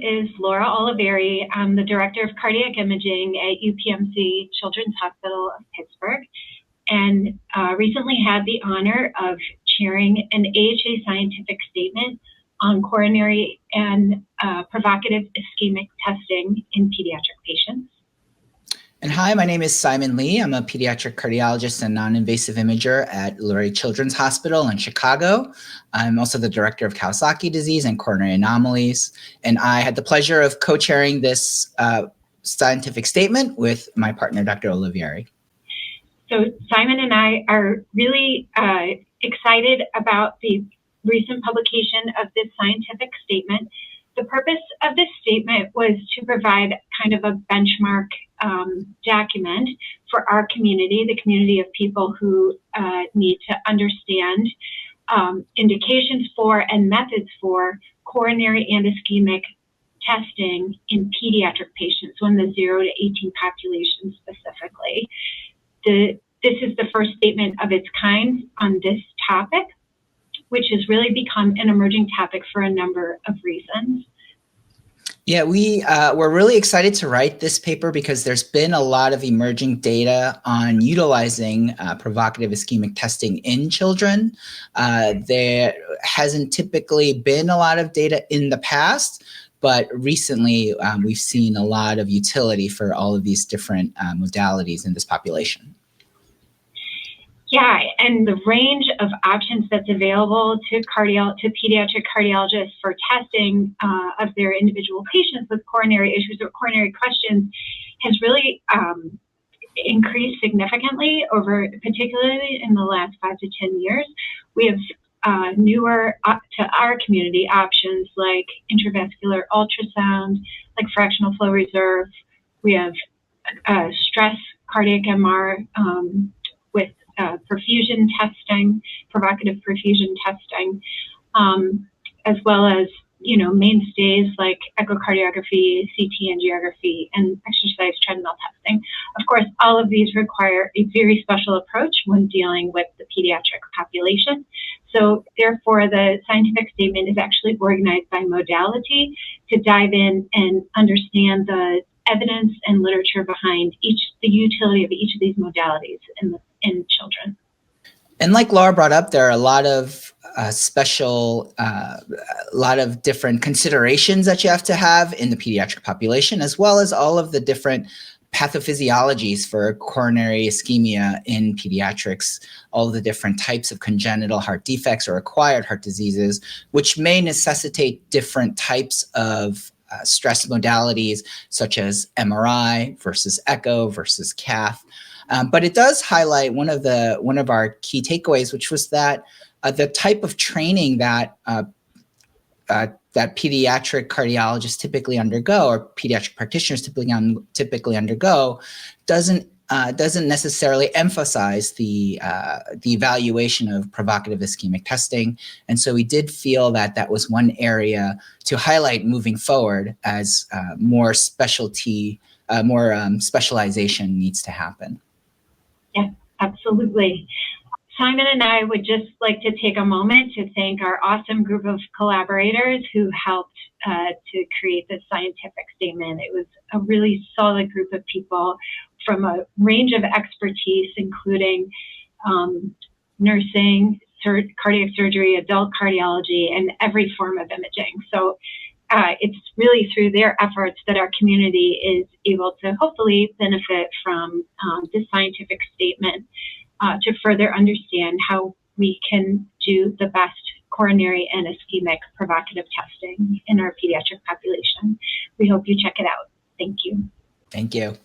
is Laura Olivieri. I'm the Director of Cardiac Imaging at UPMC Children's Hospital of Pittsburgh, and recently had the honor of chairing an AHA scientific statement on coronary and provocative ischemic testing in pediatric patients. And hi, my name is Simon Lee. I'm a pediatric cardiologist and non-invasive imager at Lurie Children's Hospital in Chicago. I'm also the director of Kawasaki disease and coronary anomalies. And I had the pleasure of co-chairing this scientific statement with my partner, Dr. Olivieri. So Simon and I are really excited about the recent publication of this scientific statement. The purpose of this statement was to provide kind of a benchmark document for our community, the community of people who need to understand indications for and methods for coronary and ischemic testing in pediatric patients, so in the 0 to 18 population specifically. This is the first statement of its kind on this topic, which has really become an emerging topic for a number of reasons. Yeah, we're really excited to write this paper because there's been a lot of emerging data on utilizing provocative ischemic testing in children. There hasn't typically been a lot of data in the past, but recently we've seen a lot of utility for all of these different modalities in this population. Yeah, and the range of options that's available to pediatric cardiologists for testing of their individual patients with coronary issues or coronary questions has really increased significantly particularly in the last 5 to 10 years. We have newer to our community options like intravascular ultrasound, like fractional flow reserve. We have stress cardiac MR with perfusion testing, provocative perfusion testing, as well as, mainstays like echocardiography, CT angiography, and exercise treadmill testing. Of course, all of these require a very special approach when dealing with the pediatric population. So therefore, the scientific statement is actually organized by modality to dive in and understand the evidence and literature behind the utility of each of these modalities in children. And like Laura brought up, there are a lot of lot of different considerations that you have to have in the pediatric population, as well as all of the different pathophysiologies for coronary ischemia in pediatrics, all the different types of congenital heart defects or acquired heart diseases, which may necessitate different types of stress modalities, such as MRI versus echo versus cath. But it does highlight one of our key takeaways, which was that the type of training that that pediatric cardiologists typically undergo, or pediatric practitioners typically undergo, doesn't necessarily emphasize the evaluation of provocative ischemic testing. And so we did feel that that was one area to highlight moving forward as more specialization needs to happen. Yeah, absolutely. Simon and I would just like to take a moment to thank our awesome group of collaborators who helped to create this scientific statement. It was a really solid group of people from a range of expertise, including nursing, cardiac surgery, adult cardiology, and every form of imaging. So it's really through their efforts that our community is able to hopefully benefit from this scientific statement to further understand how we can do the best coronary and ischemic provocative testing in our pediatric population. We hope you check it out. Thank you. Thank you.